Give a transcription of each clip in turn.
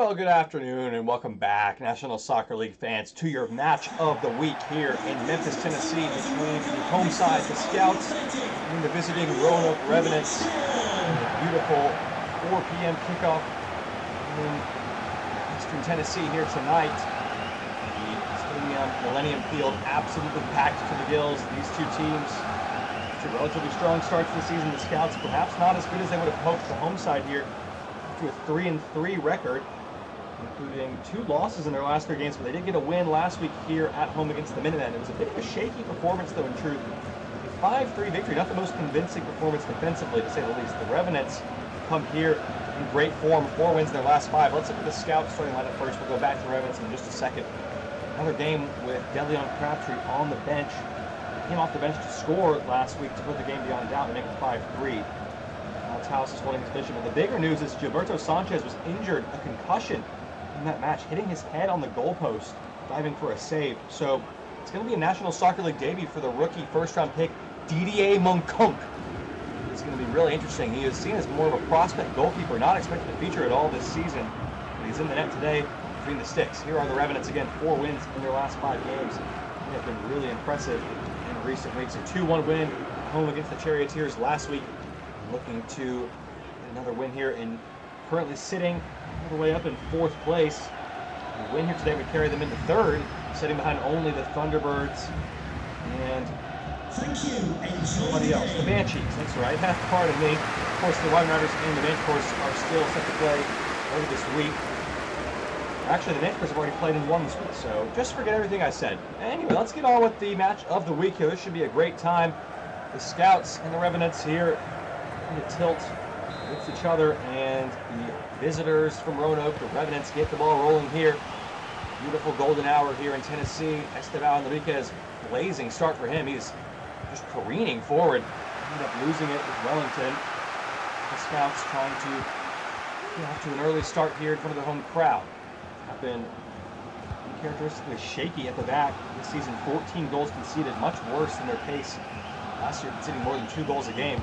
Well, good afternoon and welcome back, National Soccer League fans, to your match of the week here in Memphis, Tennessee, between the home side, the Scouts, and the visiting Roanoke Revenants. A beautiful 4 p.m. kickoff in Eastern Tennessee here tonight. The stadium, Millennium Field, absolutely packed to the gills. These two teams, after relatively strong starts to the season, the Scouts perhaps not as good as they would have hoped. The home side here to a 3-3 record, including 2 losses in their last 3 games, but they did get a win last week here at home against the Minutemen. It was a bit of a shaky performance, though, in truth. A 5-3 victory, not the most convincing performance defensively, to say the least. The Revenants come here in great form, 4 wins in their last 5. Let's look at the Scouts starting lineup first. We'll go back to the Revenants in just a second. Another game with Deleon Crabtree on the bench. He came off the bench to score last week to put the game beyond doubt and make it 5-3. House is holding his position. But the bigger news is Gilberto Sanchez was injured, a concussion in that match, hitting his head on the goalpost, diving for a save. So it's going to be a National Soccer League debut for the rookie first-round pick, Didier Moncunc. It's going to be really interesting. He is seen as more of a prospect goalkeeper, not expected to feature at all this season. But he's in the net today between the sticks. Here are the Revenants again, 4 wins in their last 5 games. They have been really impressive in recent weeks. A 2-1 win home against the Charioteers last week. Looking to get another win here, and currently sitting all the way up in 4th place. A win here today would carry them into 3rd, sitting behind only the Thunderbirds and somebody else, the Banshees. That's right, pardon me. Of course, the Wide Riders and the Manticores are still set to play later this week. Actually, the Manticores have already played and won this week, so just forget everything I said. Anyway, let's get on with the match of the week here. This should be a great time. The Scouts and the Revenants here to tilt against each other, and the visitors from Roanoke, the Revenants, get the ball rolling here. Beautiful golden hour here in Tennessee. Esteban Enriquez, blazing start for him. He's just careening forward. Ended up losing it with Wellington. The Scouts trying to get off to an early start here in front of the home crowd. Have been characteristically shaky at the back this season. 14 goals conceded, much worse than their pace last year, conceding more than 2 goals a game.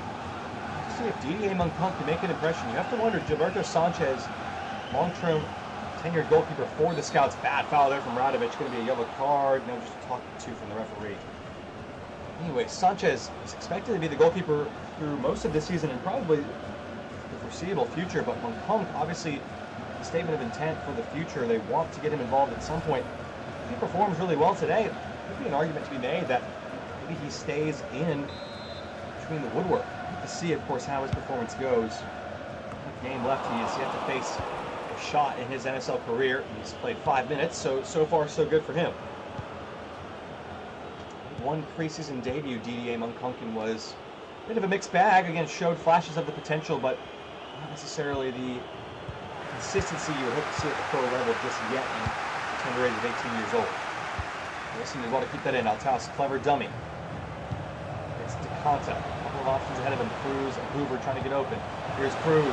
See if Didier Moncunc can make an impression. You have to wonder, Gilberto Sanchez, long-term tenured goalkeeper for the Scouts. Bad foul there from Radovic. Going to be a yellow card. No, just a talking to from the referee. Anyway, Sanchez is expected to be the goalkeeper through most of this season and probably the foreseeable future. But Moncunc, obviously, a statement of intent for the future. They want to get him involved at some point. If he performs really well today, there could be an argument to be made that maybe he stays in between the woodwork. To see, of course, how his performance goes. Game left, he has yet to face a shot in his NSL career. He's played 5 minutes, so far so good for him. One preseason debut, Didier Moncunc was a bit of a mixed bag. Again, showed flashes of the potential, but not necessarily the consistency you would hope to see at the pro level just yet in the tender age of 18 years old. Wilson did well to keep that in. Altaus, clever dummy. It's DeConta. Options ahead of him. Cruz and Hoover trying to get open. Here's Cruz.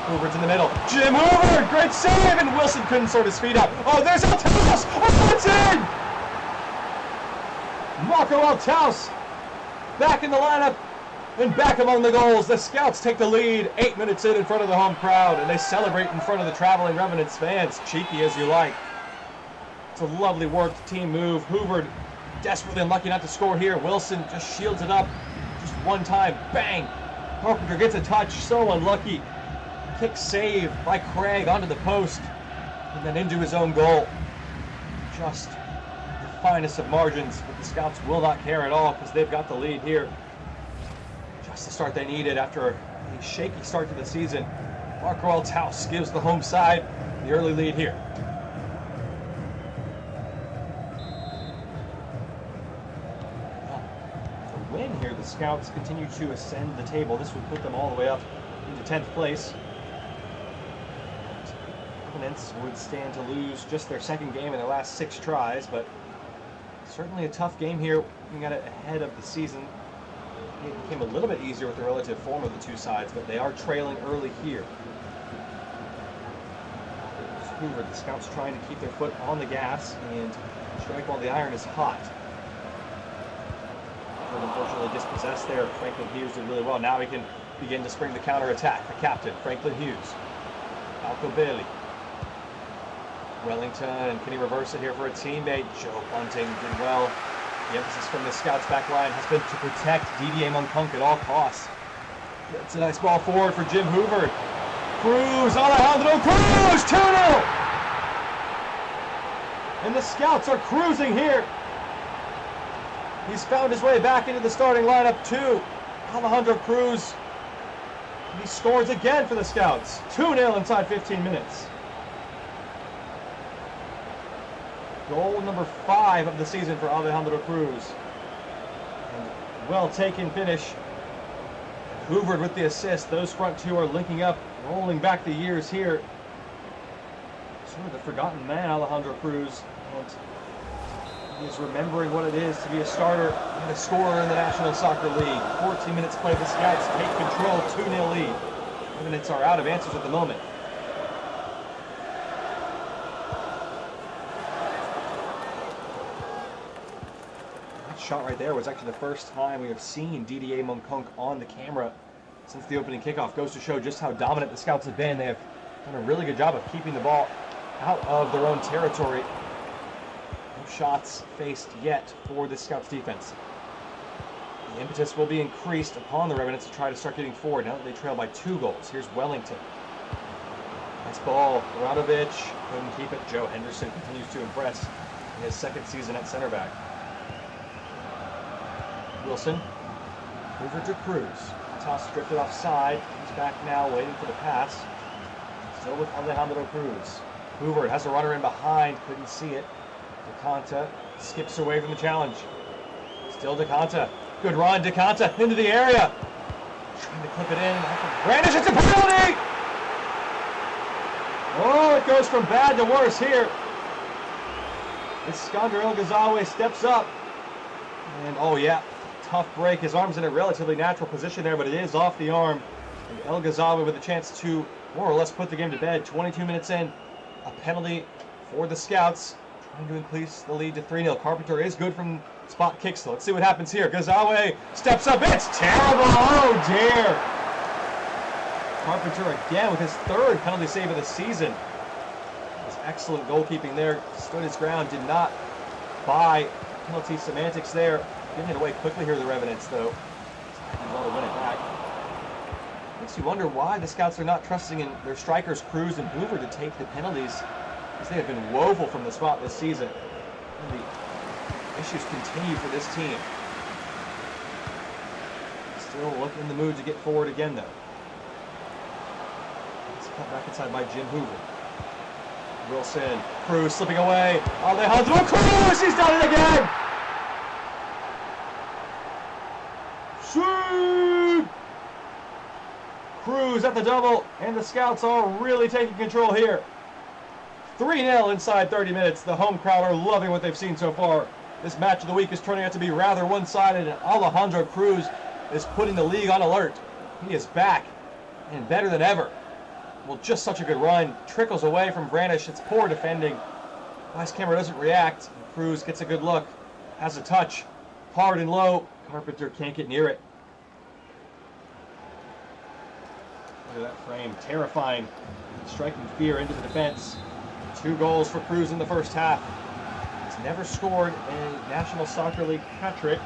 Hoover's in the middle. Jim Hoover! Great save! And Wilson couldn't sort his feet out. Oh, there's Altaus! Oh, it's in! Marco Altaus back in the lineup and back among the goals. The Scouts take the lead 8 minutes in front of the home crowd, and they celebrate in front of the traveling Revenants fans. Cheeky as you like. It's a lovely worked team move. Hoover desperately unlucky not to score here. Wilson just shields it up. Just one time, bang! Carpenter gets a touch, so unlucky. Kick save by Craig onto the post, and then into his own goal. Just the finest of margins, but the Scouts will not care at all because they've got the lead here. Just the start they needed after a shaky start to the season. Marco Altaus gives the home side the early lead here. Win here, the Scouts continue to ascend the table. This would put them all the way up into 10th place. Revenants would stand to lose just their 2nd game in their last 6 tries, but certainly a tough game here looking at it ahead of the season. It became a little bit easier with the relative form of the 2 sides, but they are trailing early here. Hoover, the Scouts trying to keep their foot on the gas and strike while the iron is hot. Unfortunately dispossessed there. Franklin Hughes did really well. Now he can begin to spring the counter-attack. The captain, Franklin Hughes. Falco Bailey. Wellington, can he reverse it here for a teammate? Joe Bunting did well. The emphasis from the Scouts back line has been to protect DDA Moncunk at all costs. It's a nice ball forward for Jim Hoover. Cruz, Alejandro Cruz, 2-0! And the Scouts are cruising here. He's found his way back into the starting lineup too. Alejandro Cruz. He scores again for the Scouts. 2-0 inside 15 minutes. Goal number 5 of the season for Alejandro Cruz. And well taken finish. Hoovered with the assist. Those front two are linking up, rolling back the years here. Sort of the forgotten man, Alejandro Cruz. And he is remembering what it is to be a starter and a scorer in the National Soccer League. 14 minutes played, the Scouts take control, 2-0 lead. Revenants are out of answers at the moment. That shot right there was actually the first time we have seen DDA Moncunk on the camera since the opening kickoff. Goes to show just how dominant the Scouts have been. They have done a really good job of keeping the ball out of their own territory. No shots faced yet for the Scouts defense. The impetus will be increased upon the Revenants to try to start getting forward now that they trail by 2 goals. Here's Wellington. Nice ball. Radovic couldn't keep it. Joe Henderson continues to impress in his 2nd season at center back. Wilson over to Cruz. Toss drifted offside. He's back now waiting for the pass. Still with Alejandro Cruz. Hoover has a runner in behind. Couldn't see it. DeConta skips away from the challenge. Still DeConta. Good run. DeConta into the area. Trying to clip it in. Brandish, it's a penalty! Oh, it goes from bad to worse here. Iskander El Ghazawi steps up. And oh yeah, tough break. His arm's in a relatively natural position there, but it is off the arm. And El Ghazawi with a chance to more or less put the game to bed. 22 minutes in. A penalty for the Scouts. Trying to increase the lead to 3-0. Carpenter is good from spot kicks, though. Let's see what happens here. Ghazawi steps up. It's terrible. Oh, dear. Carpenter again with his 3rd penalty save of the season. His excellent goalkeeping there. Stood his ground. Did not buy penalty semantics there. Getting it away quickly here, the Revenants, though. Well to win it back. Makes you wonder why the Scouts are not trusting in their strikers, Cruz and Hoover, to take the penalties, because they have been woeful from the spot this season. And the issues continue for this team. Still look in the mood to get forward again, though. It's cut back inside by Jim Hoover. Wilson, Cruz slipping away. Alejandro Cruz, he's done it again! Shoot! Cruz at the double, and the Scouts are really taking control here. 3-0 inside 30 minutes. The home crowd are loving what they've seen so far. This match of the week is turning out to be rather one-sided, and Alejandro Cruz is putting the league on alert. He is back, and better than ever. Well, just such a good run. Trickles away from Brandish. It's poor defending. Vice camera doesn't react. Cruz gets a good look. Has a touch. Hard and low. Carpenter can't get near it. Look at that frame. Terrifying. Striking fear into the defense. 2 goals for Cruz in the first half. He's never scored a National Soccer League hat trick.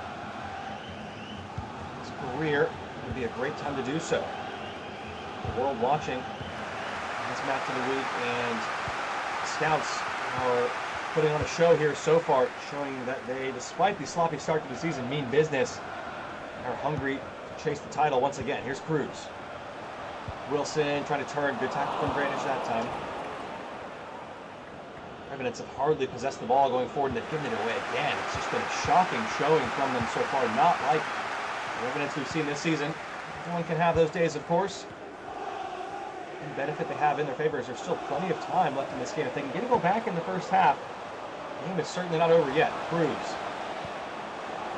His career would be a great time to do so. The world watching this match of the week, and Scouts are putting on a show here so far, showing that they, despite the sloppy start to the season, mean business, are hungry to chase the title once again. Here's Cruz. Wilson trying to turn. Good tackle from Brandish that time. Revenants have hardly possessed the ball going forward, and they've given it away again. It's just been a shocking showing from them so far. Not like the Revenants we've seen this season. Everyone can have those days, of course. The benefit they have in their favor is there's still plenty of time left in this game. If they can get a goal back in the first half, the game is certainly not over yet. Cruz.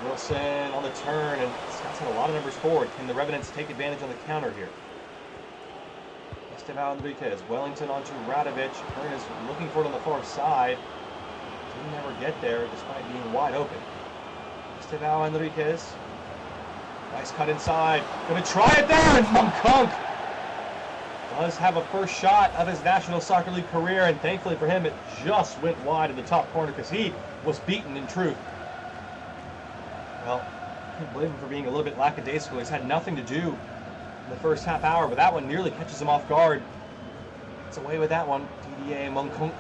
Wilson on the turn, and Scott's had a lot of numbers forward. Can the Revenants take advantage on the counter here? Esteban Enriquez. Wellington onto Radovic. Kern is looking for it on the far side. Didn't ever get there despite being wide open. Esteban Enriquez. Nice cut inside. Gonna try it there, and Moncunk does have a first shot of his National Soccer League career, and thankfully for him, it just went wide in the top corner because he was beaten in truth. Well, I can't blame him for being a little bit lackadaisical. He's had nothing to do in the first half hour, but that one nearly catches him off guard. It's away with that one. DDA Mongkong.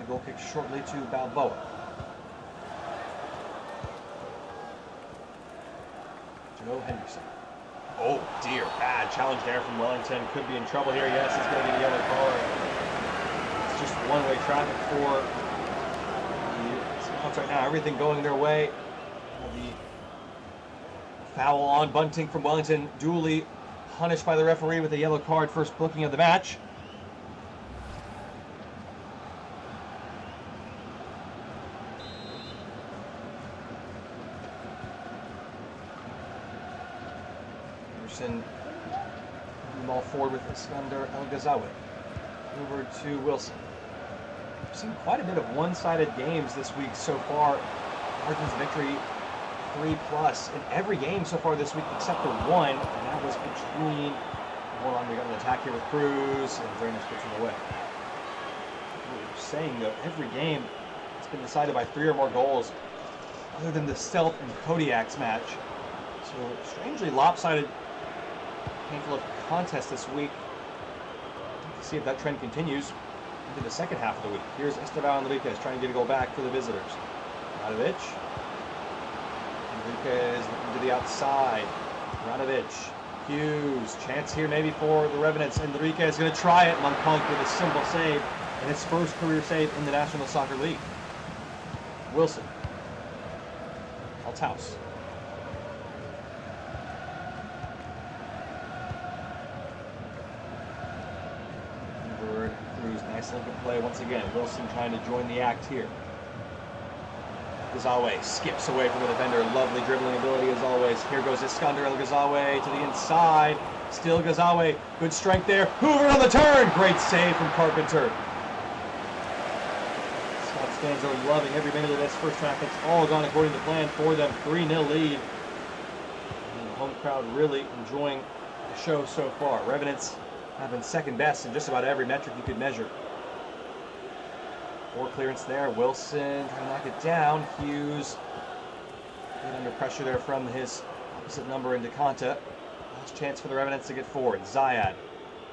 Goal kick shortly to Balboa. Joe Henderson. Oh dear, bad challenge there from Wellington. Could be in trouble here. Yes, it's going to be a yellow card. It's just one-way traffic for the Scouts right now. Everything going their way. The foul on Bunting from Wellington, duly punished by the referee with a yellow card, first booking of the match. Ball forward with Iskander El Ghazawi. Over to Wilson. We've seen quite a bit of one-sided games this week so far. Margin's victory 3+ in every game so far this week except for one, and that was between. Hold on, we got an attack here with Cruz, and Drainage gets in the way. We're saying though, every game has been decided by 3 or more goals, other than the Stealth and Kodiak's match. So strangely lopsided handful of contests this week. Let's see if that trend continues into the second half of the week. Here's Esteban Enriquez trying to get a goal back for the visitors. Radovic. Enriquez looking to the outside. Radovic. Hughes. Chance here maybe for the Revenants. Enriquez going to try it. Monkpunk with a simple save. And his first career save in the National Soccer League. Wilson. Althaus. Cruz, nice look at play once again. Wilson trying to join the act here. Ghazawi skips away from the defender. Lovely dribbling ability as always. Here goes Iskander El Ghazawi to the inside. Still Ghazawi. Good strength there. Hoover on the turn. Great save from Carpenter. Scots fans are loving every minute of this first half. It's all gone according to plan for them. 3-0 lead. And the home crowd really enjoying the show so far. Revenants have been second best in just about every metric you could measure. Poor clearance there. Wilson trying to knock it down. Hughes under pressure there from his opposite number in DeConta. Last chance for the Revenants to get forward. Zayad.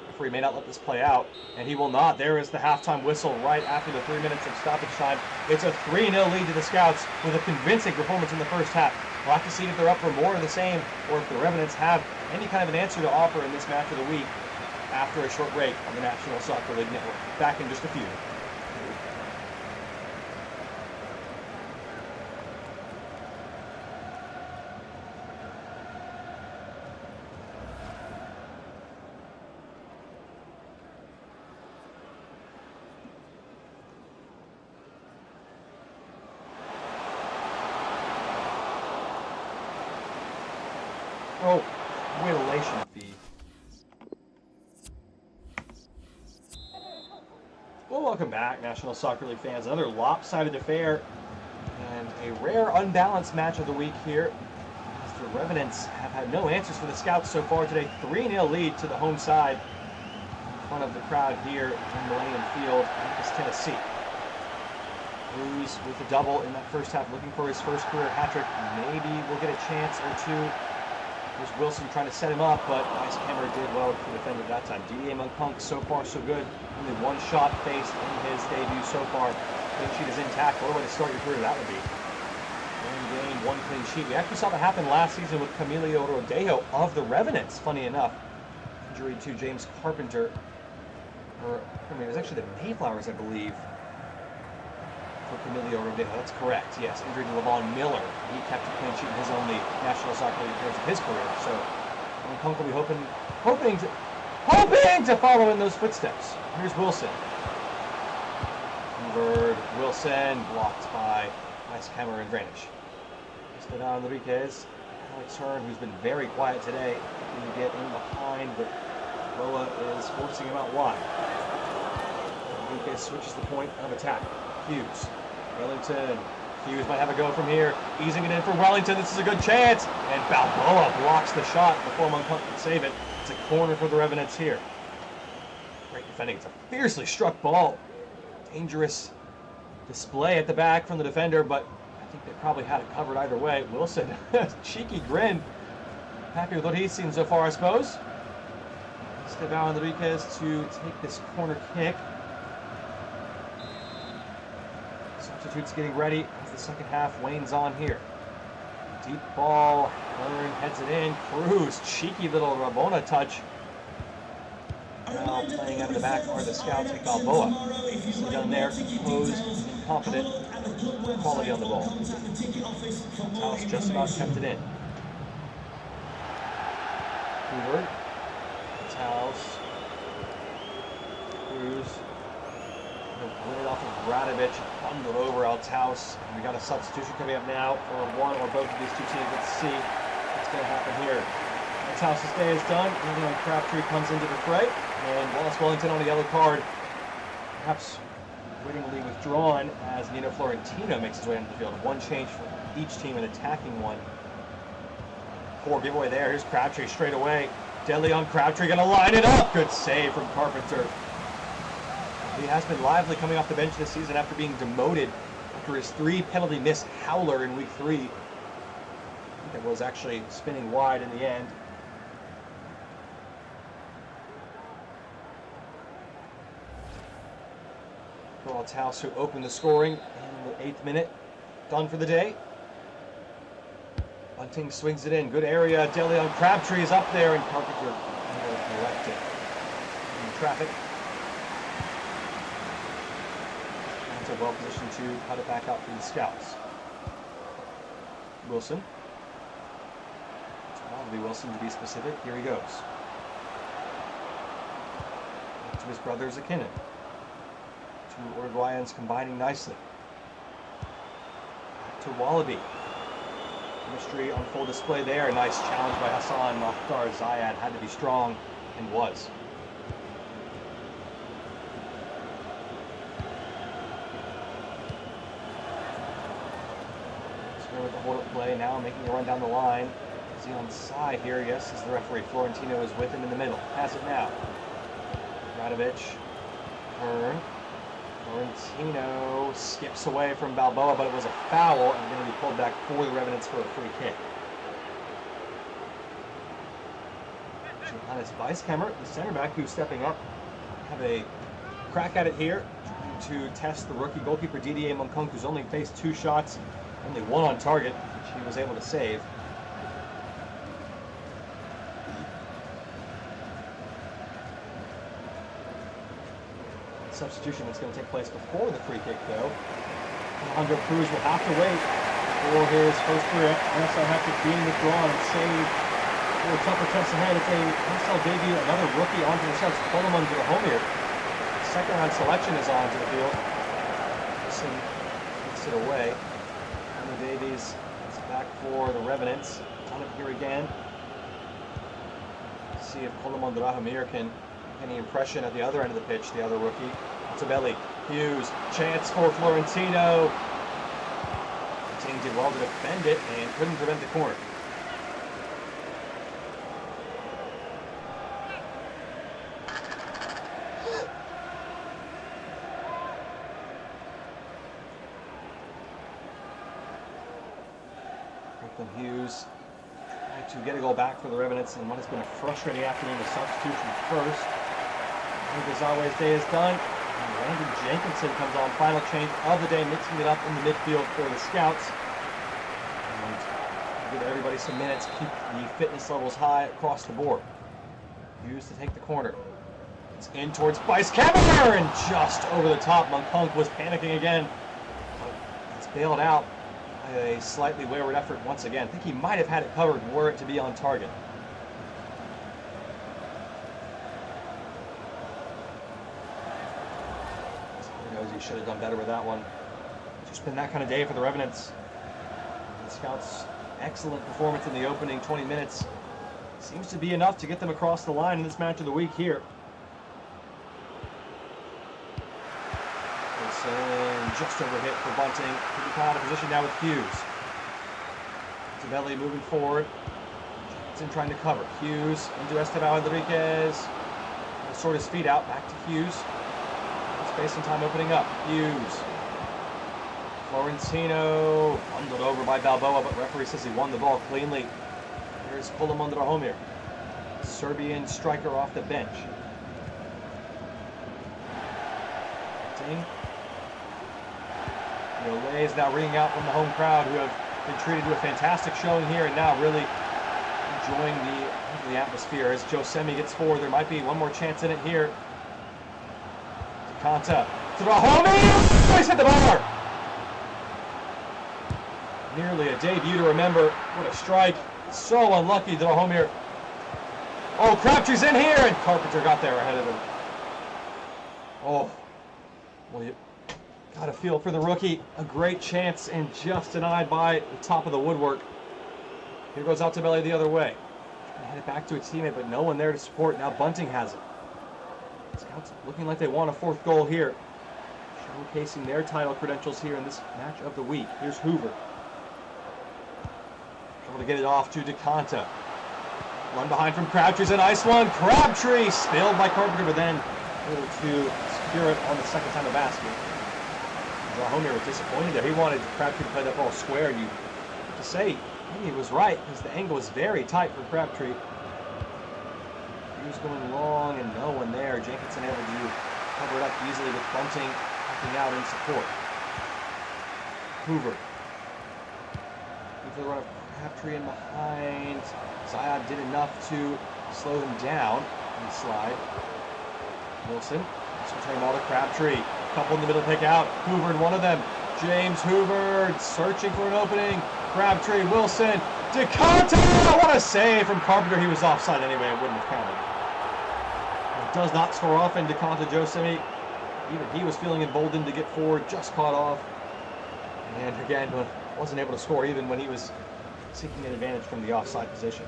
Referee may not let this play out, and he will not. There is the halftime whistle right after the 3 minutes of stoppage time. It's a 3-0 lead to the Scouts with a convincing performance in the first half. We'll have to see if they're up for more of the same, or if the Revenants have any kind of an answer to offer in this match of the week after a short break on the National Soccer League Network. Back in just a few. Oh, mutilation fee. Well, welcome back, National Soccer League fans. Another lopsided affair and a rare unbalanced match of the week here, as the Revenants have had no answers for the Scouts so far today. 3-0 lead to the home side in front of the crowd here in Millennium Field, Memphis, Tennessee. Cruz with a double in that first half, looking for his first career hat-trick. Maybe we'll get a chance or two. There's Wilson trying to set him up, but nice camera did well to defend at that time. DDA Monkpunk, so far so good. Only one shot faced in his debut so far. Clean sheet is intact. What a way to start your career that would be. One game, one clean sheet. We actually saw that happen last season with Camilo Rodejo of the Revenants, funny enough. Injury to James Carpenter. It was actually the Mayflowers, I believe. For Camilo Rodejo, that's correct. Yes, injury to Levon Miller. He kept a clean sheet in his only National Soccer League appearance of his career. So, Monkpunk will be hoping to follow in those footsteps. Here's Wilson. Bird, Wilson blocked by nice camera and drainage. Esteban Enriquez, Alex Hearn, who's been very quiet today, going to get in behind, but Loa is forcing him out wide. Lucas switches the point of attack. Hughes. Wellington. Hughes might have a go from here. Easing it in for Wellington. This is a good chance. And Balboa blocks the shot before Moncton can save it. It's a corner for the Revenants here. Great defending. It's a fiercely struck ball. Dangerous display at the back from the defender, but I think they probably had it covered either way. Wilson, cheeky grin. Happy with what he's seen so far, I suppose. Esteban Enriquez to take this corner kick. Substitutes getting ready as the second half wanes on here. Deep ball, Hearn heads it in. Cruz, cheeky little Rabona touch. Now playing out of the back are the scouts with Balboa. So down there, composed and confident, quality on the ball. House just about kept it in. Hoover, House, Cruz. Win it off of Radovich, bundled over Althaus. And we got a substitution coming up now for one or both of these two teams. Let's see what's going to happen here. Althaus' day is done. Leon Crabtree comes into the fray. And Wallace Wellington on a yellow card. Perhaps wittingly withdrawn as Nino Florentino makes his way into the field. One change for each team, an attacking one. Poor giveaway there. Here's Crabtree straight away. DeLeon Crabtree going to line it up. Good save from Carpenter. He has been lively coming off the bench this season after being demoted after his 3 penalty miss howler in week 3. I think it was actually spinning wide in the end. Althaus, who opened the scoring in the 8th minute. Done for the day. Bunting swings it in. Good area. DeLeon Crabtree is up there, and Carpenter will collect it. In traffic. That's a well positioned to cut it back out for the scouts. Wilson. It's probably Wilson to be specific. Here he goes. Back to his brother Zakinin. Two Uruguayans combining nicely. Back to Wallaby. Chemistry on full display there. A nice challenge by Hassan Mokhtar Zayed. Had to be strong, and was. Square with the hold-up play. Now making a run down the line. Is he on side here? Yes, is the referee. Florentino is with him in the middle. Has it now. Radovich. Hearn. Florentino skips away from Balboa, but it was a foul and going to be pulled back for the Revenants for a free kick. Johannes Weiskammer, the center back, who's stepping up, have a crack at it here to test the rookie goalkeeper Didier Moncton, who's only faced 2 shots, only 1 on target, which he was able to save. Substitution that's going to take place before the free kick, though. Alejandro Cruz will have to wait for his first career. Marcel Hector being withdrawn and saved for a tougher test ahead. It's a Marcel debut, another rookie onto the subs. Coleman to the home here. Second round selection is onto the field. Wilson takes it away. Henry Davies is back for the Revenants. On it here again. See if Coleman Drahomir can any impression at the other end of the pitch, the other rookie. Tabelli, Hughes, chance for Florentino. The team did well to defend it and couldn't prevent the corner. Brooklyn Hughes tried to get a goal back for the Revenants in what has been a frustrating afternoon of substitution first. Gazawe's day is done. And Randy Jenkinson comes on, final change of the day, mixing it up in the midfield for the Scouts. And give everybody some minutes, keep the fitness levels high across the board. Hughes to take the corner. It's in towards Weiskammer, and just over the top. Moncton was panicking again. It's bailed out by a slightly wayward effort once again. I think he might have had it covered were it to be on target. He should have done better with that one. It's just been that kind of day for the Revenants. The Scouts, excellent performance in the opening 20 minutes. seems to be enough to get them across the line in this match of the week here. Wilson just overhit for Bunting. Could be out of position now with Hughes. Tabelli moving forward. Johnson trying to cover. Hughes into Esteban Enriquez. He'll sort his feet out. Back to Hughes. Space and time opening up. Hughes. Florentino bundled over by Balboa, but referee says he won the ball cleanly. Here's Drahomir, Serbian striker off the bench. Ole is now ringing out from the home crowd, who have been treated to a fantastic showing here and now really enjoying the atmosphere. As Josemi gets forward, there might be one more chance in it here. Conta to Drahomir! He's hit the bar! Nearly a debut to remember. What a strike. So unlucky, Drahomir. Oh, Crabtree's in here! And Carpenter got there ahead of him. Oh. Well, you got to feel for the rookie. A great chance and just denied by the top of the woodwork. Here goes Altobelli the other way. Trying to head it back to a teammate, but no one there to support. Now Bunting has it. Scouts looking like they want a fourth goal here. Showcasing their title credentials here in this match of the week. Here's Hoover. Able to get it off to DeConta. Run behind from Crabtree's a nice one. Crabtree spilled by Carpenter, but then able to secure it on the second time of basket. Drahomir was disappointed there. He wanted Crabtree to play that ball square. You have to say, he was right, because the angle was very tight for Crabtree. He was going long and no one there. Jenkinson able to cover it up easily with Bunting helping out in support. Hoover. Into the run of Crabtree in behind. Zion did enough to slow him down in the slide. Wilson. Just returning ball to Crabtree. Couple in the middle pick out. Hoover and one of them. James Hoover searching for an opening. Crabtree, Wilson, DeConta! What a save from Carpenter. He was offside anyway. It wouldn't have counted. Does not score off, and DeConta Josemi, even he was feeling emboldened to get forward, just caught off. And again, wasn't able to score even when he was seeking an advantage from the offside position.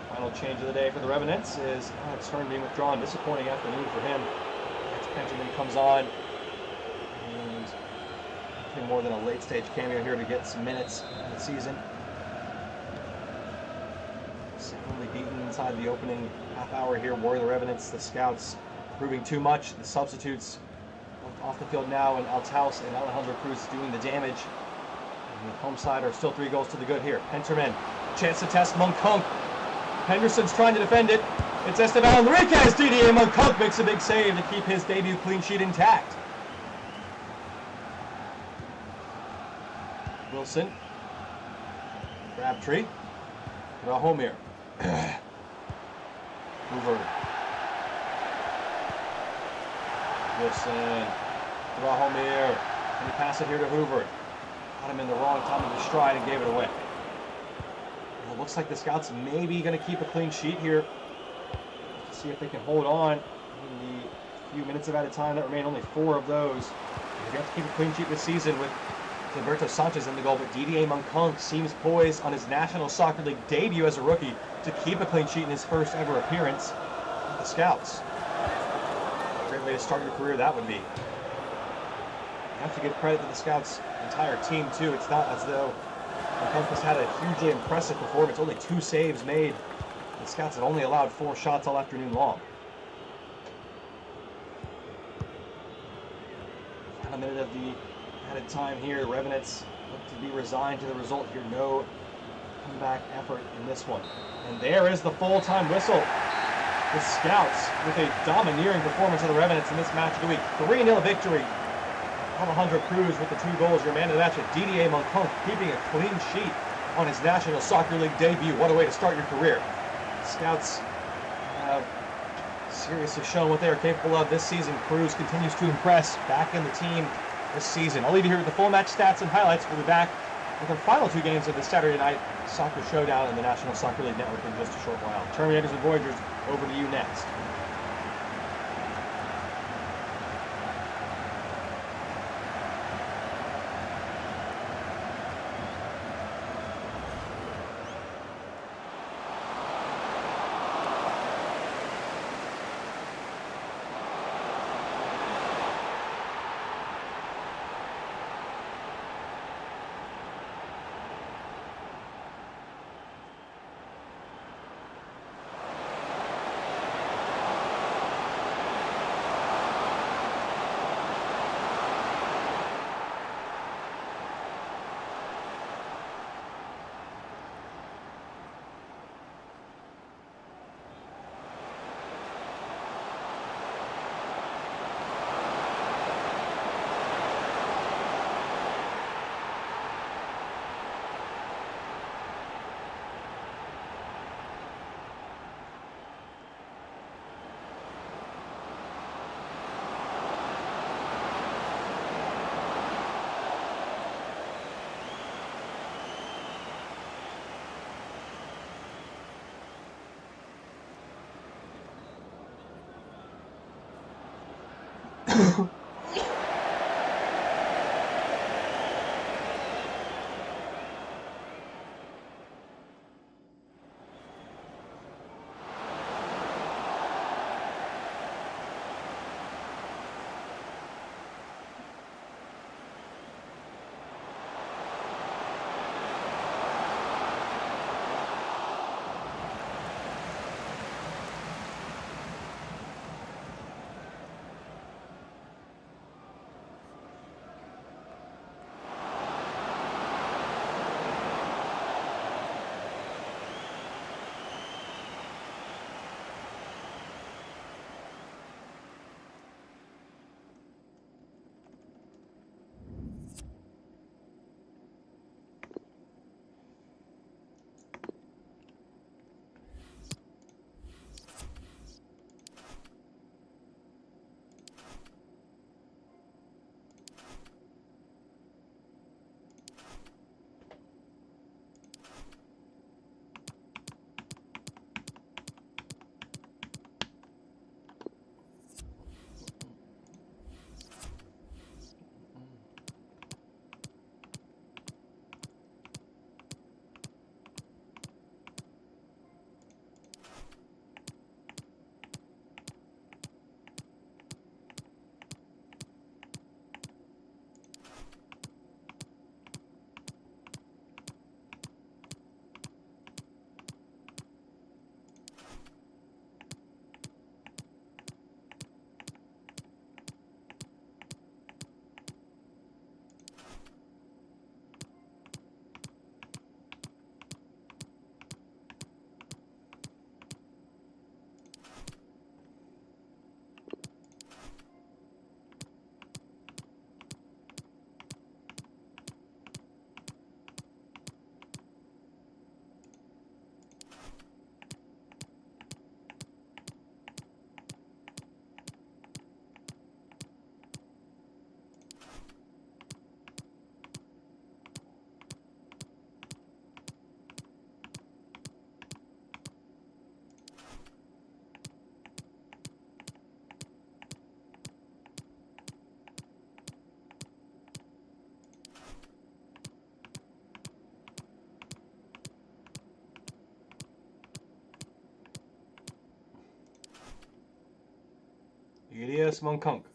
Final change of the day for the Revenants is Alex Hearn being withdrawn. Disappointing afternoon for him. Alex Benjamin comes on, and nothing more than a late stage cameo here to get some minutes in the season. Soundly beaten inside the opening half hour here were the Revenants. The Scouts proving too much. The substitutes off the field now, and Altaus and Alejandro Cruz doing the damage. And the home side are still 3 goals to the good here. Penterman, chance to test Monkunk. Henderson's trying to defend it. It's Esteban Enriquez. Didier Monkunk makes a big save to keep his debut clean sheet intact. Wilson. Crabtree. Drahomir. Hoover. Wilson. Drahomir. Can he pass it here to Hoover? Caught him in the wrong time of his stride and gave it away. Well, it looks like the Scouts may be going to keep a clean sheet here. Let's see if they can hold on in the few minutes of added time that remain. Only 4 of those. They have to keep a clean sheet this season with Gilberto Sanchez in the goal, but Didier Monkunk seems poised on his National Soccer League debut as a rookie to keep a clean sheet in his first ever appearance with the Scouts. Great way to start your career that would be. You have to give credit to the Scouts' entire team too. It's not as though Monkunk has had a hugely impressive performance. Only 2 saves made. The Scouts have only allowed 4 shots all afternoon long. Final minute of the added time here. The Revenants look to be resigned to the result here. No comeback effort in this one. And there is the full-time whistle. The Scouts with a domineering performance of the Revenants in this match of the week. 3-0 victory. Alejandro Cruz with the 2 goals. Your man of the match, Didier Monkunk, keeping a clean sheet on his National Soccer League debut. What a way to start your career. Scouts have seriously shown what they are capable of this season. Cruz continues to impress, back in the team this season. I'll leave you here with the full match stats and highlights. We'll be back with our final 2 games of the Saturday night soccer showdown in the National Soccer League Network in just a short while. Terminators and Voyagers, over to you next. Elias Monkunk.